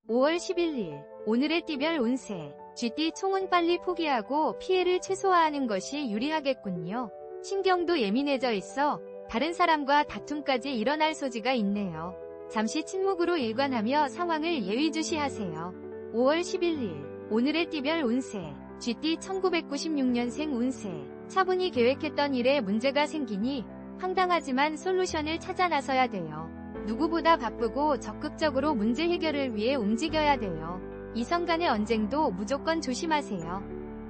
5월 11일 오늘의 띠별 운세. 쥐띠 총은 빨리 포기하고 피해를 최소화하는 것이 유리하겠군요. 신경도 예민해져 있어 다른 사람과 다툼까지 일어날 소지가 있네요. 잠시 침묵으로 일관하며 상황을 예의주시하세요. 5월 11일 오늘의 띠별 운세. 쥐띠 1996년생 운세. 차분히 계획했던 일에 문제가 생기니 황당하지만 솔루션을 찾아 나서야 돼요. 누구보다 바쁘고 적극적으로 문제 해결을 위해 움직여야 돼요. 이성 간의 언쟁도 무조건 조심하세요.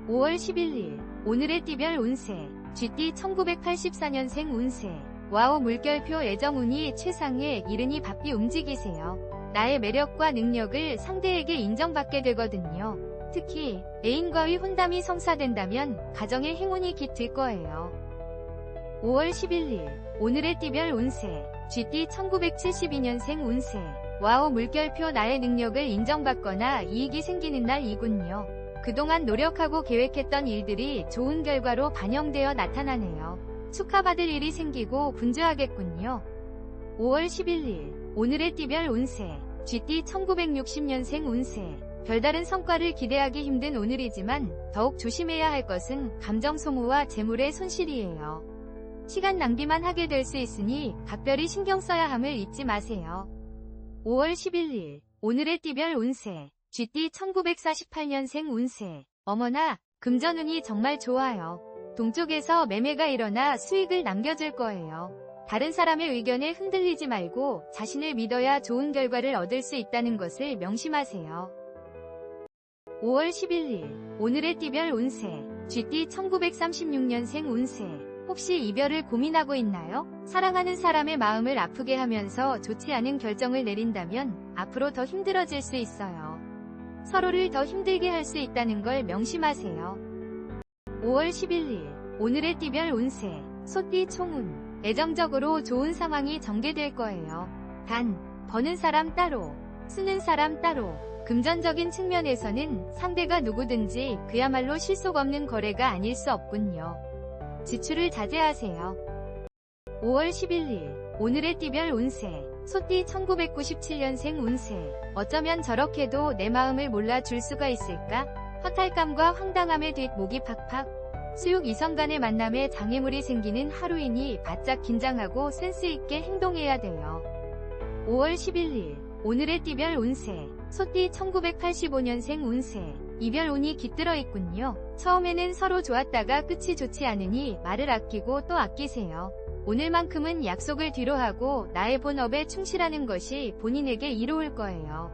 5월 11일 오늘의 띠별 운세. 쥐띠 1984년생 운세. 와우 물결표 애정운이 최상에 이르니 바삐 움직이세요. 나의 매력과 능력을 상대에게 인정받게 되거든요. 특히 애인과의 혼담이 성사된다면 가정에 행운이 깃들 거예요. 5월 11일 오늘의 띠별 운세. 쥐띠 1972년생 운세. 와우 물결표 나의 능력을 인정받거나 이익이 생기는 날이군요. 그동안 노력하고 계획했던 일들이 좋은 결과로 반영되어 나타나네요. 축하받을 일이 생기고 분주하겠군요. 5월 11일 오늘의 띠별 운세. 쥐띠 1960년생 운세. 별다른 성과를 기대하기 힘든 오늘이지만 더욱 조심해야 할 것은 감정 소모와 재물의 손실이에요. 시간 낭비만 하게 될 수 있으니 각별히 신경 써야 함을 잊지 마세요. 5월 11일 오늘의 띠별 운세. 쥐띠 1948년생 운세. 어머나, 금전운이 정말 좋아요. 동쪽에서 매매가 일어나 수익을 남겨줄 거예요. 다른 사람의 의견에 흔들리지 말고 자신을 믿어야 좋은 결과를 얻을 수 있다는 것을 명심하세요. 5월 11일 오늘의 띠별 운세. 쥐띠 1936년생 운세. 혹시 이별을 고민하고 있나요? 사랑하는 사람의 마음을 아프게 하면서 좋지 않은 결정을 내린다면 앞으로 더 힘들어질 수 있어요. 서로를 더 힘들게 할 수 있다는 걸 명심하세요. 5월 11일 오늘의 띠별 운세. 소띠 총운. 애정적으로 좋은 상황이 전개될 거예요. 단, 버는 사람 따로, 쓰는 사람 따로. 금전적인 측면에서는 상대가 누구든지 그야말로 실속 없는 거래가 아닐 수 없군요. 지출을 자제하세요. 5월 11일 오늘의 띠별 운세. 소띠 1997년생 운세. 어쩌면 저렇게도 내 마음을 몰라줄 수가 있을까? 허탈감과 황당함에 뒷목이 팍팍. 수육 이성 간의 만남에 장애물이 생기는 하루이니 바짝 긴장하고 센스있게 행동해야 돼요. 5월 11일 오늘의 띠별 운세. 소띠 1985년생 운세. 이별 운이 깃들어 있군요. 처음에는 서로 좋았다가 끝이 좋지 않으니 말을 아끼고 또 아끼세요. 오늘만큼은 약속을 뒤로하고 나의 본업에 충실하는 것이 본인에게 이로울 거예요.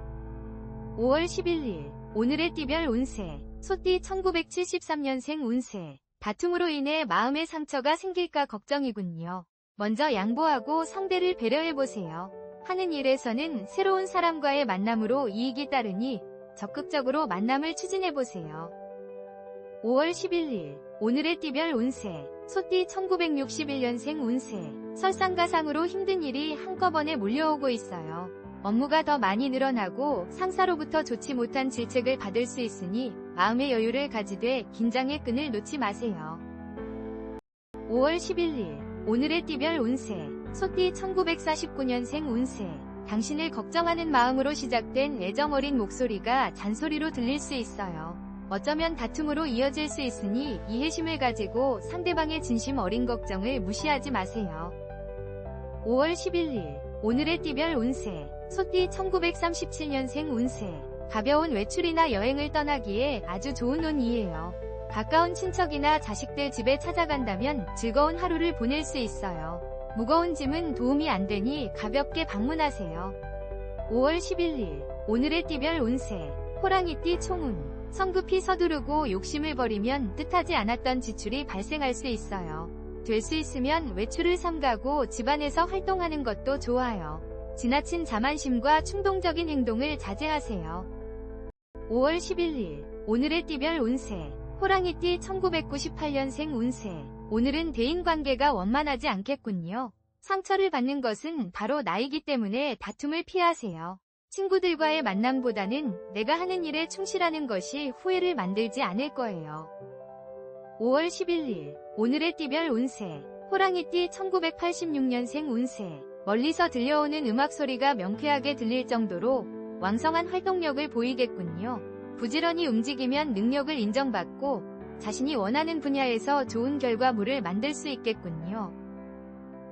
5월 11일 오늘의 띠별 운세. 소띠 1973년생 운세. 다툼으로 인해 마음의 상처가 생길까 걱정이군요. 먼저 양보하고 상대를 배려해보세요. 하는 일에서는 새로운 사람과의 만남으로 이익이 따르니 적극적으로 만남을 추진해보세요. 5월 11일 오늘의 띠별 운세. 소띠 1961년생 운세. 설상가상으로 힘든 일이 한꺼번에 몰려오고 있어요. 업무가 더 많이 늘어나고 상사로부터 좋지 못한 질책을 받을 수 있으니 마음의 여유를 가지되 긴장의 끈을 놓지 마세요. 5월 11일 오늘의 띠별 운세. 소띠 1949년생 운세. 당신을 걱정하는 마음으로 시작된 애정 어린 목소리가 잔소리로 들릴 수 있어요. 어쩌면 다툼으로 이어질 수 있으니 이해심을 가지고 상대방의 진심 어린 걱정을 무시하지 마세요. 5월 11일 오늘의 띠별 운세. 소띠 1937년생 운세. 가벼운 외출이나 여행을 떠나기에 아주 좋은 운이에요. 가까운 친척이나 자식들 집에 찾아간다면 즐거운 하루를 보낼 수 있어요. 무거운 짐은 도움이 안 되니 가볍게 방문하세요. 5월 11일 오늘의 띠별 운세. 호랑이띠 총운. 성급히 서두르고 욕심을 버리면 뜻하지 않았던 지출이 발생할 수 있어요. 될 수 있으면 외출을 삼가고 집안에서 활동하는 것도 좋아요. 지나친 자만심과 충동적인 행동을 자제하세요. 5월 11일 오늘의 띠별 운세. 호랑이띠 1998년생 운세. 오늘은 대인관계가 원만하지 않겠군요. 상처를 받는 것은 바로 나이기 때문에 다툼을 피하세요. 친구들과의 만남보다는 내가 하는 일에 충실하는 것이 후회를 만들지 않을 거예요. 5월 11일 오늘의 띠별 운세. 호랑이띠 1986년생 운세. 멀리서 들려오는 음악 소리가 명쾌하게 들릴 정도로 왕성한 활동력을 보이겠군요. 부지런히 움직이면 능력을 인정받고 자신이 원하는 분야에서 좋은 결과물을 만들 수 있겠군요.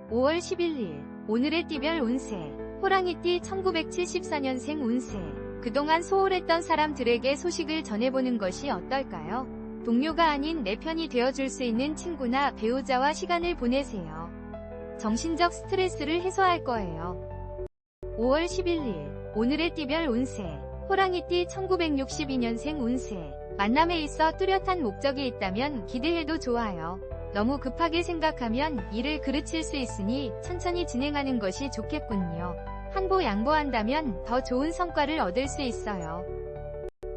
5월 11일 오늘의 띠별 운세 호랑이띠 1974년생 운세 그동안 소홀했던 사람들에게 소식을 전해보는 것이 어떨까요? 동료가 아닌 내 편이 되어줄 수 있는 친구나 배우자와 시간을 보내세요. 정신적 스트레스를 해소할 거예요. 5월 11일 오늘의 띠별 운세 호랑이띠 1962년생 운세 만남에 있어 뚜렷한 목적이 있다면 기대해도 좋아요. 너무 급하게 생각하면 일을 그르칠 수 있으니 천천히 진행하는 것이 좋겠군요. 한보 양보한다면 더 좋은 성과를 얻을 수 있어요.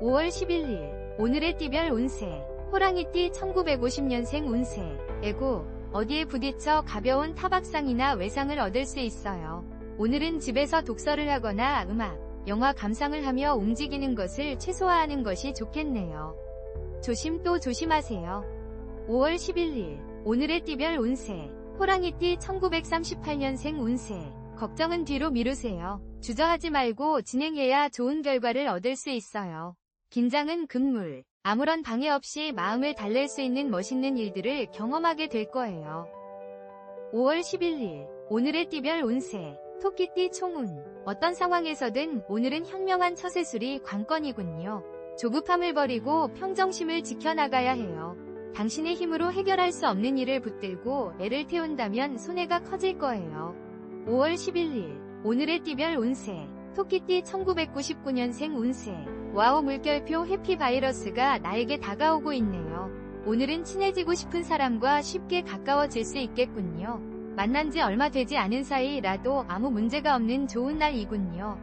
5월 11일 오늘의 띠별 운세 호랑이띠 1950년생 운세 에고 어디에 부딪혀 가벼운 타박상이나 외상을 얻을 수 있어요. 오늘은 집에서 독서를 하거나 음악, 영화 감상을 하며 움직이는 것을 최소화하는 것이 좋겠네요. 조심 또 조심하세요. 5월 11일 오늘의 띠별 운세 호랑이띠 1938년생 운세 걱정은 뒤로 미루세요. 주저하지 말고 진행해야 좋은 결과를 얻을 수 있어요. 긴장은 금물. 아무런 방해 없이 마음을 달랠 수 있는 멋있는 일들을 경험하게 될 거예요. 5월 11일 오늘의 띠별 운세 토끼띠 총운 어떤 상황에서든 오늘은 현명한 처세술이 관건이군요. 조급함을 버리고 평정심을 지켜나가야 해요. 당신의 힘으로 해결할 수 없는 일을 붙들고 애를 태운다면 손해가 커질 거예요. 5월 11일 오늘의 띠별 운세 토끼띠 1999년생 운세 와우 물결표 해피바이러스가 나에게 다가오고 있네요. 오늘은 친해지고 싶은 사람과 쉽게 가까워질 수 있겠군요. 만난 지 얼마 되지 않은 사이라도 아무 문제가 없는 좋은 날이군요.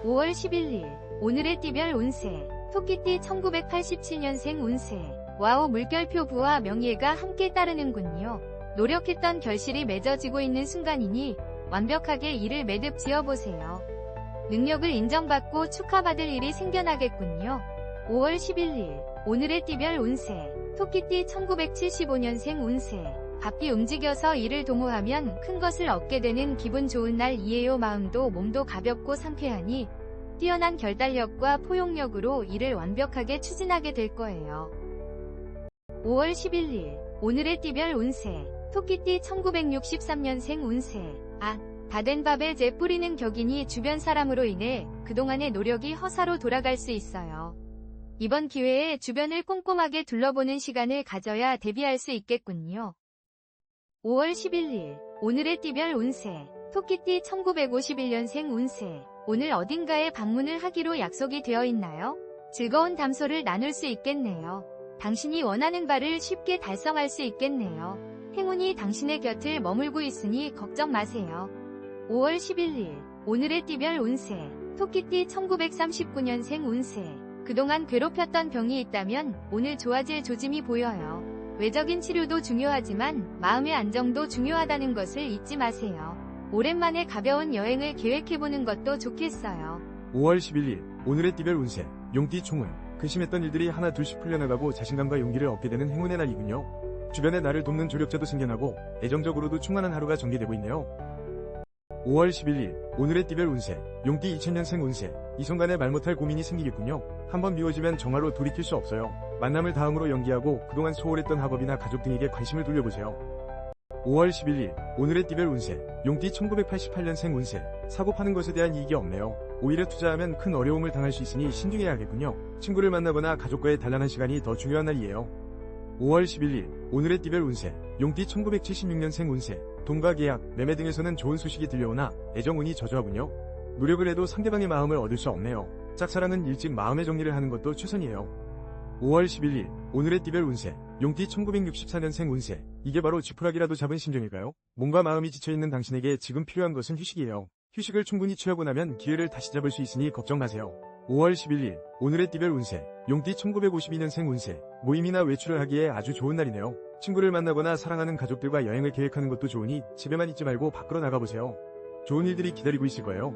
5월 11일 오늘의 띠별 운세 토끼띠 1987년생 운세 와우 물결표 부와 명예가 함께 따르는군요. 노력했던 결실이 맺어지고 있는 순간이니 완벽하게 일을 매듭 지어보세요. 능력을 인정받고 축하받을 일이 생겨나겠군요. 5월 11일 오늘의 띠별 운세 토끼띠 1975년생 운세 바삐 움직여서 일을 도모하면 큰 것을 얻게 되는 기분 좋은 날이에요. 마음도 몸도 가볍고 상쾌하니 뛰어난 결단력과 포용력으로 일을 완벽하게 추진하게 될 거예요. 5월 11일 오늘의 띠별 운세 토끼띠 1963년생 운세 다 된 밥에 재 뿌리는 격이니 주변 사람으로 인해 그동안의 노력이 허사로 돌아갈 수 있어요. 이번 기회에 주변을 꼼꼼하게 둘러보는 시간을 가져야 대비할 수 있겠군요. 5월 11일 오늘의 띠별 운세 토끼띠 1951년생 운세 오늘 어딘가에 방문을 하기로 약속이 되어 있나요? 즐거운 담소를 나눌 수 있겠네요. 당신이 원하는 바를 쉽게 달성할 수 있겠네요. 행운이 당신의 곁을 머물고 있으니 걱정 마세요. 5월 11일 오늘의 띠별 운세 토끼띠 1939년생 운세 그동안 괴롭혔던 병이 있다면 오늘 좋아질 조짐이 보여요. 외적인 치료도 중요하지만 마음의 안정도 중요하다는 것을 잊지 마세요. 오랜만에 가벼운 여행을 계획해보는 것도 좋겠어요. 5월 11일 오늘의 띠별 운세 용띠 총운 근심했던 일들이 하나 둘씩 풀려나가고 자신감과 용기를 얻게 되는 행운의 날이군요. 주변에 나를 돕는 조력자도 생겨나고 애정적으로도 충만한 하루가 전개되고 있네요. 5월 11일 오늘의 띠별 운세 용띠 2000년생 운세 이 순간에 말 못할 고민이 생기겠군요. 한번 미워지면 정화로 돌이킬 수 없어요. 만남을 다음으로 연기하고 그동안 소홀했던 학업이나 가족 등에게 관심을 돌려보세요. 5월 11일 오늘의 띠별 운세 용띠 1988년생 운세 사고 파는 것에 대한 이익이 없네요. 오히려 투자하면 큰 어려움을 당할 수 있으니 신중해야 하겠군요. 친구를 만나거나 가족과의 단란한 시간이 더 중요한 날이에요. 5월 11일 오늘의 띠별 운세 용띠 1976년생 운세 돈과 계약, 매매 등에서는 좋은 소식이 들려오나 애정운이 저조하군요. 노력을 해도 상대방의 마음을 얻을 수 없네요. 짝사랑은 일찍 마음의 정리를 하는 것도 최선이에요. 5월 11일 오늘의 띠별 운세 용띠 1964년생 운세 이게 바로 지푸라기라도 잡은 심정일까요? 몸과 마음이 지쳐있는 당신에게 지금 필요한 것은 휴식이에요. 휴식을 충분히 취하고 나면 기회를 다시 잡을 수 있으니 걱정 마세요. 5월 11일 오늘의 띠별 운세 용띠 1952년생 운세 모임이나 외출을 하기에 아주 좋은 날이네요. 친구를 만나거나 사랑하는 가족들과 여행을 계획하는 것도 좋으니 집에만 있지 말고 밖으로 나가보세요. 좋은 일들이 기다리고 있을 거예요.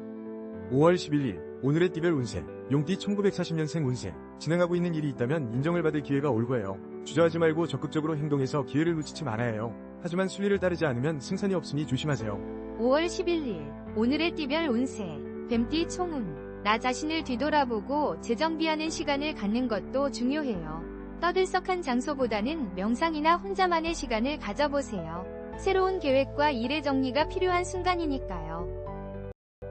5월 11일 오늘의 띠별 운세 용띠 1940년생 운세 진행하고 있는 일이 있다면 인정을 받을 기회가 올 거예요. 주저하지 말고 적극적으로 행동해서 기회를 놓치지 말아야 해요. 하지만 순리를 따르지 않으면 승산이 없으니 조심하세요. 5월 11일 오늘의 띠별 운세 뱀띠 총운 나 자신을 뒤돌아보고 재정비하는 시간을 갖는 것도 중요해요. 떠들썩한 장소보다는 명상이나 혼자만의 시간을 가져보세요. 새로운 계획과 일의 정리가 필요한 순간이니까요.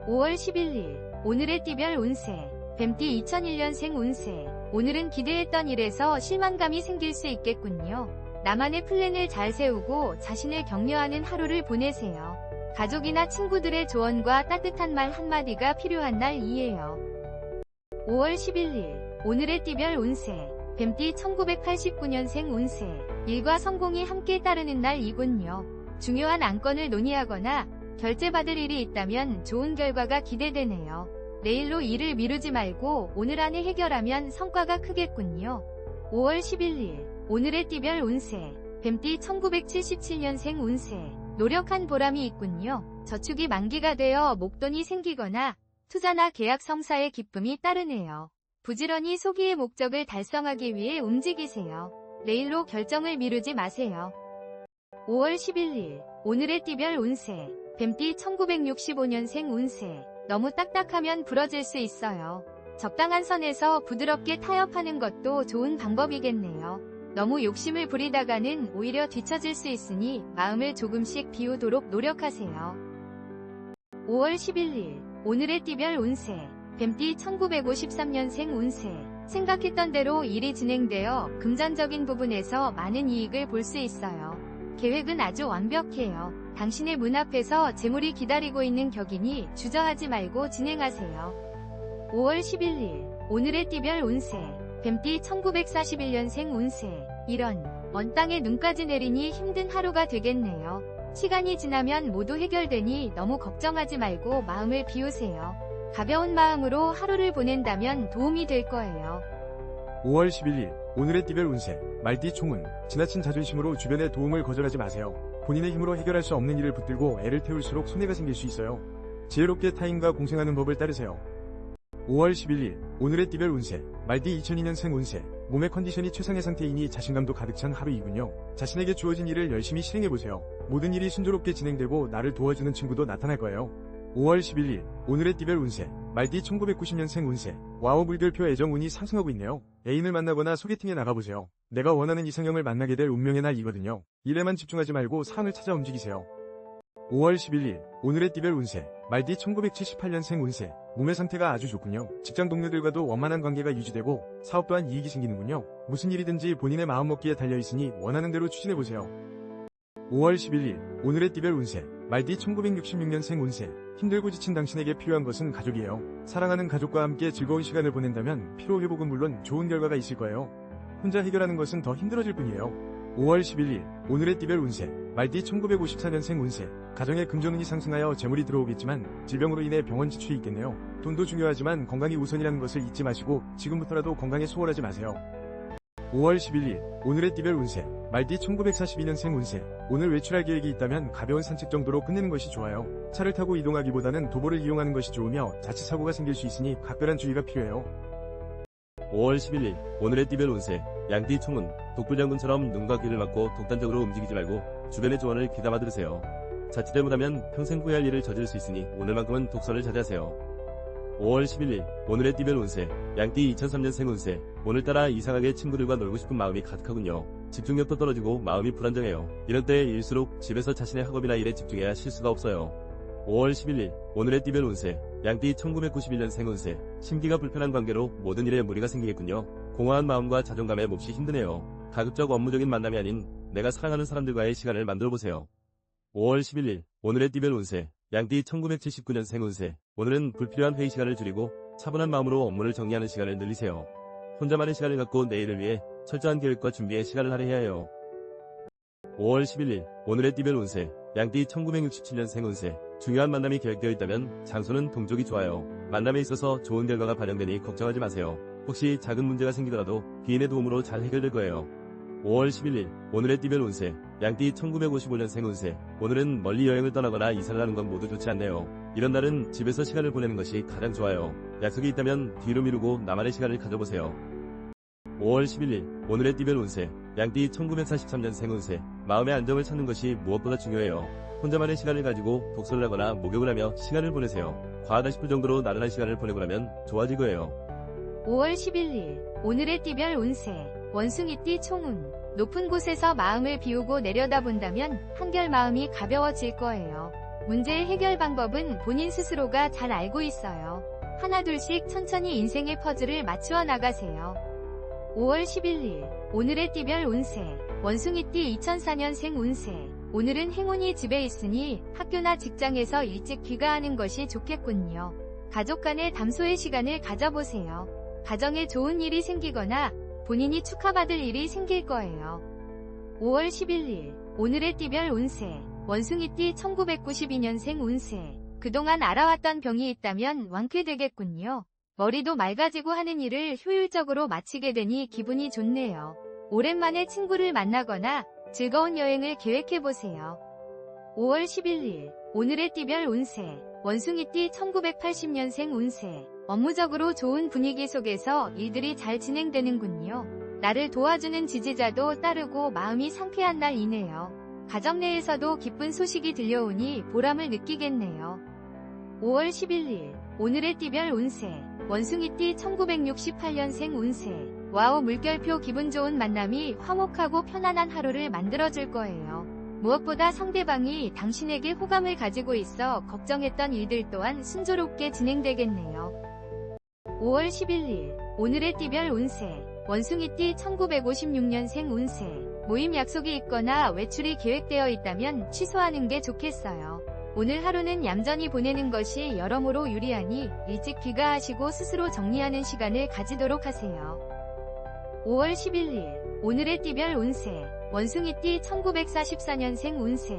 5월 11일 오늘의 띠별 운세 뱀띠 2001년생 운세 오늘은 기대했던 일에서 실망감이 생길 수 있겠군요. 나만의 플랜을 잘 세우고 자신을 격려하는 하루를 보내세요. 가족이나 친구들의 조언과 따뜻한 말 한마디가 필요한 날이에요. 5월 11일 오늘의 띠별 운세 뱀띠 1989년생 운세 일과 성공이 함께 따르는 날이군요. 중요한 안건을 논의하거나 결제받을 일이 있다면 좋은 결과가 기대되네요. 내일로 일을 미루지 말고 오늘 안에 해결하면 성과가 크겠군요. 5월 11일 오늘의 띠별 운세 뱀띠 1977년생 운세 노력한 보람이 있군요. 저축이 만기가 되어 목돈이 생기거나 투자나 계약 성사의 기쁨이 따르네요. 부지런히 소기의 목적을 달성하기 위해 움직이세요. 내일로 결정을 미루지 마세요. 5월 11일 오늘의 띠별 운세 뱀띠 1965년생 운세 너무 딱딱하면 부러질 수 있어요. 적당한 선에서 부드럽게 타협하는 것도 좋은 방법이겠네요. 너무 욕심을 부리다가는 오히려 뒤처질 수 있으니 마음을 조금씩 비우도록 노력하세요. 5월 11일 오늘의 띠별 운세 뱀띠 1953년생 운세 생각했던 대로 일이 진행되어 금전적인 부분에서 많은 이익을 볼 수 있어요. 계획은 아주 완벽해요. 당신의 문 앞에서 재물이 기다리고 있는 격이니 주저하지 말고 진행하세요. 5월 11일 오늘의 띠별 운세 뱀띠 1941년생 운세 이런 먼 땅에 눈까지 내리니 힘든 하루가 되겠네요. 시간이 지나면 모두 해결되니 너무 걱정하지 말고 마음을 비우세요. 가벼운 마음으로 하루를 보낸다면 도움이 될 거예요. 5월 11일 오늘의 띠별 운세 말띠 총운 지나친 자존심으로 주변의 도움을 거절하지 마세요. 본인의 힘으로 해결할 수 없는 일을 붙들고 애를 태울수록 손해가 생길 수 있어요. 지혜롭게 타인과 공생하는 법을 따르세요. 5월 11일 오늘의 띠별 운세 말띠 2002년생 운세 몸의 컨디션이 최상의 상태이니 자신감도 가득 찬 하루이군요. 자신에게 주어진 일을 열심히 실행해보세요. 모든 일이 순조롭게 진행되고 나를 도와주는 친구도 나타날 거예요. 5월 11일 오늘의 띠별 운세 말띠 1990년생 운세 와우 물결표 애정운이 상승하고 있네요. 애인을 만나거나 소개팅에 나가보세요. 내가 원하는 이상형을 만나게 될 운명의 날이거든요. 일에만 집중하지 말고 사안을 찾아 움직이세요. 5월 11일 오늘의 띠별 운세 말띠 1978년생 운세 몸의 상태가 아주 좋군요. 직장 동료들과도 원만한 관계가 유지되고 사업 또한 이익이 생기는군요. 무슨 일이든지 본인의 마음먹기에 달려있으니 원하는 대로 추진해보세요. 5월 11일 오늘의 띠별 운세 말띠 1966년생 운세 힘들고 지친 당신에게 필요한 것은 가족이에요. 사랑하는 가족과 함께 즐거운 시간을 보낸다면 피로회복은 물론 좋은 결과가 있을 거예요. 혼자 해결하는 것은 더 힘들어질 뿐이에요. 5월 11일 오늘의 띠별 운세 말띠 1954년생 운세 가정의 금전운이 상승하여 재물이 들어오겠지만 질병으로 인해 병원 지출이 있겠네요. 돈도 중요하지만 건강이 우선이라는 것을 잊지 마시고 지금부터라도 건강에 소홀하지 마세요. 5월 11일 오늘의 띠별 운세 말띠 1942년생 운세 오늘 외출할 계획이 있다면 가벼운 산책 정도로 끝내는 것이 좋아요. 차를 타고 이동하기보다는 도보를 이용하는 것이 좋으며 자칫 사고가 생길 수 있으니 각별한 주의가 필요해요. 5월 11일 오늘의 띠별 운세 양띠 총은 독불장군처럼 눈과 귀를 막고 독단적으로 움직이지 말고 주변의 조언을 귀담아 들으세요. 자칫 잘못하면 평생 후회할 일을 저지를 수 있으니 오늘만큼은 독서를 자제하세요. 5월 11일 오늘의 띠별 운세 양띠 2003년생 운세 오늘따라 이상하게 친구들과 놀고 싶은 마음이 가득하군요. 집중력도 떨어지고 마음이 불안정해요. 이럴 때일수록 집에서 자신의 학업이나 일에 집중해야 실수가 없어요. 5월 11일 오늘의 띠별 운세 양띠 1991년생 운세 심기가 불편한 관계로 모든 일에 무리가 생기겠군요. 공허한 마음과 자존감에 몹시 힘드네요. 가급적 업무적인 만남이 아닌 내가 사랑하는 사람들과의 시간을 만들어보세요. 5월 11일 오늘의 띠별 운세 양띠 1979년생 운세 오늘은 불필요한 회의 시간을 줄이고 차분한 마음으로 업무를 정리하는 시간을 늘리세요. 혼자만의 시간을 갖고 내일을 위해 철저한 계획과 준비에 시간을 할애해야 해요. 5월 11일 오늘의 띠별 운세 양띠 1967년생 운세 중요한 만남이 계획되어 있다면 장소는 동쪽이 좋아요. 만남에 있어서 좋은 결과가 반영되니 걱정하지 마세요. 혹시 작은 문제가 생기더라도 귀인의 도움으로 잘 해결될 거예요. 5월 11일 오늘의 띠별 운세 양띠 1955년생 운세 오늘은 멀리 여행을 떠나거나 이사를 하는 건 모두 좋지 않네요. 이런 날은 집에서 시간을 보내는 것이 가장 좋아요. 약속이 있다면 뒤로 미루고 나만의 시간을 가져보세요. 5월 11일 오늘의 띠별 운세 양띠 1943년생 운세 마음의 안정을 찾는 것이 무엇보다 중요해요. 혼자만의 시간을 가지고 독서를 하거나 목욕을 하며 시간을 보내세요. 과하다 싶을 정도로 나른한 시간을 보내고 나면 좋아질 거예요. 5월 11일 오늘의 띠별 운세 원숭이띠 총운 높은 곳에서 마음을 비우고 내려다본다면 한결 마음이 가벼워질 거예요. 문제의 해결 방법은 본인 스스로가 잘 알고 있어요. 하나둘씩 천천히 인생의 퍼즐을 맞추어 나가세요. 5월 11일 오늘의 띠별 운세 원숭이띠 2004년생 운세 오늘은 행운이 집에 있으니 학교나 직장에서 일찍 귀가하는 것이 좋겠군요. 가족 간의 담소의 시간을 가져보세요. 가정에 좋은 일이 생기거나 본인이 축하받을 일이 생길 거예요. 5월 11일 오늘의 띠별 운세 원숭이띠 1992년생 운세 그동안 알아왔던 병이 있다면 완쾌되겠군요. 머리도 맑아지고 하는 일을 효율적으로 마치게 되니 기분이 좋네요. 오랜만에 친구를 만나거나 즐거운 여행을 계획해보세요. 5월 11일 오늘의 띠별 운세 원숭이띠 1980년생 운세 업무적으로 좋은 분위기 속에서 일들이 잘 진행되는군요. 나를 도와주는 지지자도 따르고 마음이 상쾌한 날이네요. 가정 내에서도 기쁜 소식이 들려오니 보람을 느끼겠네요. 5월 11일 오늘의 띠별 운세 원숭이띠 1968년생 운세 와우 물결표 기분 좋은 만남이 화목하고 편안한 하루를 만들어줄 거예요. 무엇보다 상대방이 당신에게 호감을 가지고 있어 걱정했던 일들 또한 순조롭게 진행되겠네요. 5월 11일 오늘의 띠별 운세 원숭이띠 1956년생 운세 모임 약속이 있거나 외출이 계획되어 있다면 취소하는 게 좋겠어요. 오늘 하루는 얌전히 보내는 것이 여러모로 유리하니 일찍 귀가하시고 스스로 정리하는 시간을 가지도록 하세요. 5월 11일 오늘의 띠별 운세 원숭이띠 1944년생 운세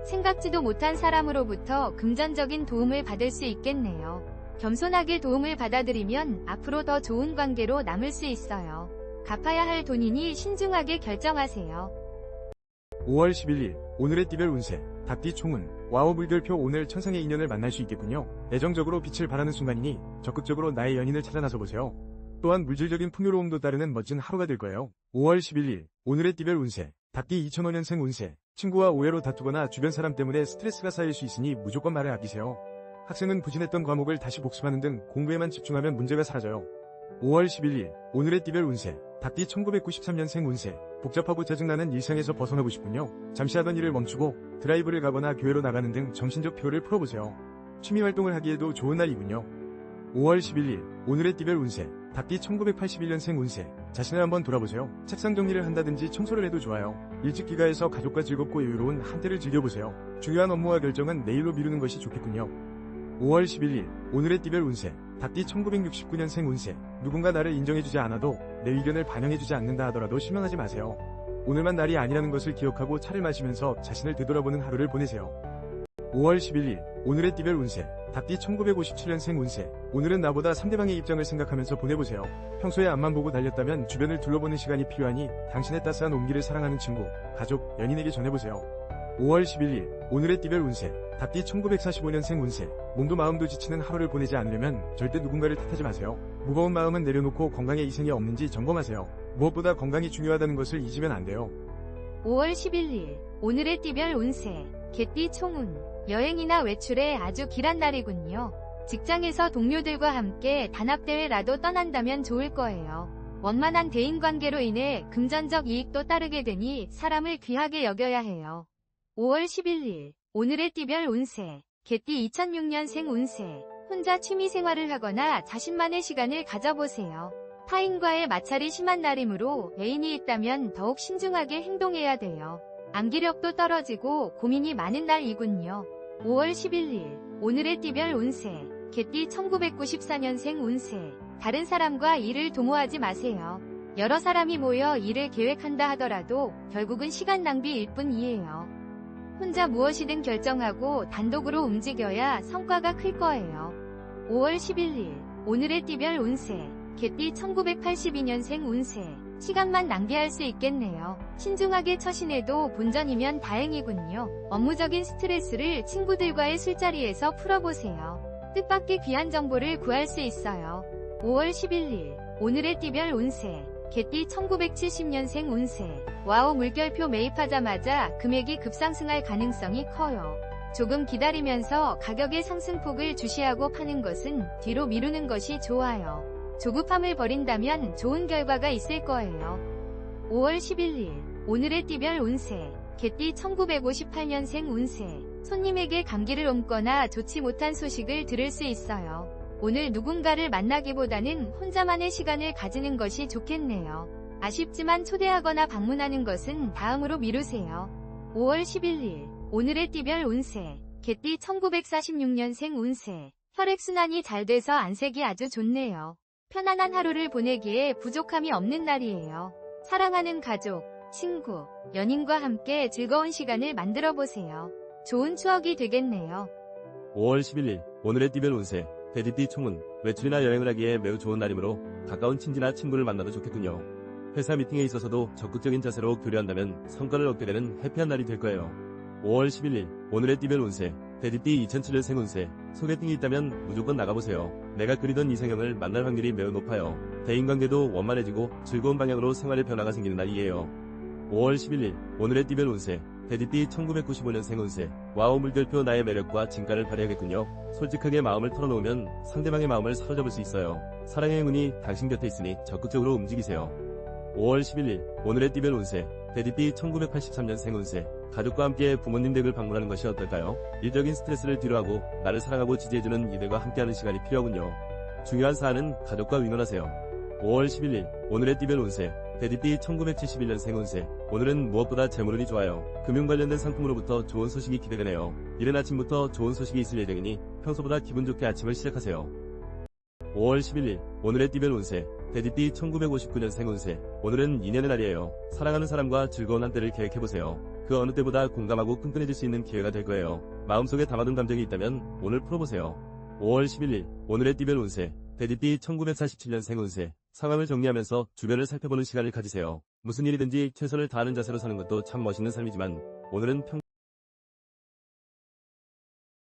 생각지도 못한 사람으로부터 금전적인 도움을 받을 수 있겠네요. 겸손하게 도움을 받아들이면 앞으로 더 좋은 관계로 남을 수 있어요. 갚아야 할 돈이니 신중하게 결정하세요. 5월 11일 오늘의 띠별 운세 닭띠 총운 와우 물결표 오늘 천상의 인연을 만날 수 있겠군요. 애정적으로 빛을 발하는 순간이니 적극적으로 나의 연인을 찾아 나서보세요. 또한 물질적인 풍요로움도 따르는 멋진 하루가 될 거예요. 5월 11일 오늘의 띠별 운세 닭띠 2005년생 운세 친구와 오해로 다투거나 주변 사람 때문에 스트레스가 쌓일 수 있으니 무조건 말을 아끼세요. 학생은 부진했던 과목을 다시 복습하는 등 공부에만 집중하면 문제가 사라져요. 5월 11일 오늘의 띠별 운세 닭띠 1993년생 운세 복잡하고 짜증나는 일상에서 벗어나고 싶군요. 잠시 하던 일을 멈추고 드라이브를 가거나 교회로 나가는 등 정신적 피로를 풀어보세요. 취미활동을 하기에도 좋은 날이군요. 5월 11일 오늘의 띠별 운세 닭띠 1981년생 운세 자신을 한번 돌아보세요. 책상 정리를 한다든지 청소를 해도 좋아요. 일찍 귀가해서 가족과 즐겁고 여유로운 한때를 즐겨보세요. 중요한 업무와 결정은 내일로 미루는 것이 좋겠군요. 5월 11일 오늘의 띠별 운세 닭띠 1969년생 운세 누군가 나를 인정해주지 않아도 내 의견을 반영해주지 않는다 하더라도 실망하지 마세요. 오늘만 날이 아니라는 것을 기억하고 차를 마시면서 자신을 되돌아보는 하루를 보내세요. 5월 11일 오늘의 띠별 운세 닭띠 1957년생 운세 오늘은 나보다 상대방의 입장을 생각하면서 보내보세요. 평소에 앞만 보고 달렸다면 주변을 둘러보는 시간이 필요하니 당신의 따스한 온기를 사랑하는 친구, 가족, 연인에게 전해보세요. 5월 11일 오늘의 띠별 운세 닭띠 1945년생 운세 몸도 마음도 지치는 하루를 보내지 않으려면 절대 누군가를 탓하지 마세요. 무거운 마음은 내려놓고 건강에 이상이 없는지 점검하세요. 무엇보다 건강이 중요하다는 것을 잊으면 안 돼요. 5월 11일 오늘의 띠별 운세 개띠 총운 여행이나 외출에 아주 길한 날이군요. 직장에서 동료들과 함께 단합대회라도 떠난다면 좋을 거예요. 원만한 대인관계로 인해 금전적 이익도 따르게 되니 사람을 귀하게 여겨야 해요. 5월 11일 오늘의 띠별 운세 개띠 2006년생 운세 혼자 취미생활을 하거나 자신만의 시간을 가져보세요. 타인과의 마찰이 심한 날이므로 애인이 있다면 더욱 신중하게 행동해야 돼요. 암기력도 떨어지고 고민이 많은 날이군요. 5월 11일 오늘의 띠별 운세 개띠 1994년생 운세 다른 사람과 일을 도모하지 마세요. 여러 사람이 모여 일을 계획한다 하더라도 결국은 시간 낭비일 뿐이에요. 혼자 무엇이든 결정하고 단독으로 움직여야 성과가 클 거예요. 5월 11일 오늘의 띠별 운세 개띠 1982년생 운세 시간만 낭비할 수 있겠네요. 신중하게 처신해도 본전이면 다행이군요. 업무적인 스트레스를 친구들과의 술자리에서 풀어보세요. 뜻밖의 귀한 정보를 구할 수 있어요. 5월 11일 오늘의 띠별 운세 개띠 1970년생 운세. 와우 물결표 매입하자마자 금액이 급상승할 가능성이 커요. 조금 기다리면서 가격의 상승폭을 주시하고 파는 것은 뒤로 미루는 것이 좋아요. 조급함을 버린다면 좋은 결과가 있을 거예요. 5월 11일 오늘의 띠별 운세. 개띠 1958년생 운세. 손님에게 감기를 옮거나 좋지 못한 소식을 들을 수 있어요. 오늘 누군가를 만나기보다는 혼자만의 시간을 가지는 것이 좋겠네요. 아쉽지만 초대하거나 방문하는 것은 다음으로 미루세요. 5월 11일 오늘의 띠별 운세. 개띠 1946년생 운세. 혈액순환이 잘 돼서 안색이 아주 좋네요. 편안한 하루를 보내기에 부족함이 없는 날이에요. 사랑하는 가족, 친구, 연인과 함께 즐거운 시간을 만들어 보세요. 좋은 추억이 되겠네요. 5월 11일 오늘의 띠별 운세. 돼지띠 총은 외출이나 여행을 하기에 매우 좋은 날이므로 가까운 친지나 친구를 만나도 좋겠군요. 회사 미팅에 있어서도 적극적인 자세로 교류한다면 성과를 얻게 되는 해피한 날이 될 거예요. 5월 11일 오늘의 띠별 운세. 돼지띠 2007년생 운세. 소개팅이 있다면 무조건 나가보세요. 내가 그리던 이상형을 만날 확률이 매우 높아요. 대인관계도 원만해지고 즐거운 방향으로 생활의 변화가 생기는 날이에요. 5월 11일 오늘의 띠별 운세. 돼지띠 1995년생 운세. 와우 물결표 나의 매력과 진가를 발휘하겠군요. 솔직하게 마음을 털어놓으면 상대방의 마음을 사로잡을 수 있어요. 사랑의 행운이 당신 곁에 있으니 적극적으로 움직이세요. 5월 11일 오늘의 띠별 운세. 돼지띠 1983년생 운세. 가족과 함께 부모님 댁을 방문하는 것이 어떨까요? 일적인 스트레스를 뒤로하고 나를 사랑하고 지지해주는 이들과 함께하는 시간이 필요하군요. 중요한 사안은 가족과 의논하세요. 5월 11일 오늘의 띠별 운세. 돼지띠 1971년생 운세. 오늘은 무엇보다 재물운이 좋아요. 금융 관련된 상품으로부터 좋은 소식이 기대되네요. 이른 아침부터 좋은 소식이 있을 예정이니 평소보다 기분 좋게 아침을 시작하세요. 5월 11일 오늘의 띠별 운세. 돼지띠 1959년생 운세. 오늘은 인연의 날이에요. 사랑하는 사람과 즐거운 한때를 계획해보세요. 그 어느 때보다 공감하고 끈끈해질 수 있는 기회가 될 거예요. 마음속에 담아둔 감정이 있다면 오늘 풀어보세요. 5월 11일 오늘의 띠별 운세. 돼지띠 1947년생 운세. 상황을 정리하면서 주변을 살펴보는 시간을 가지세요. 무슨 일이든지 최선을 다하는 자세로 사는 것도 참 멋있는 삶이지만 오늘은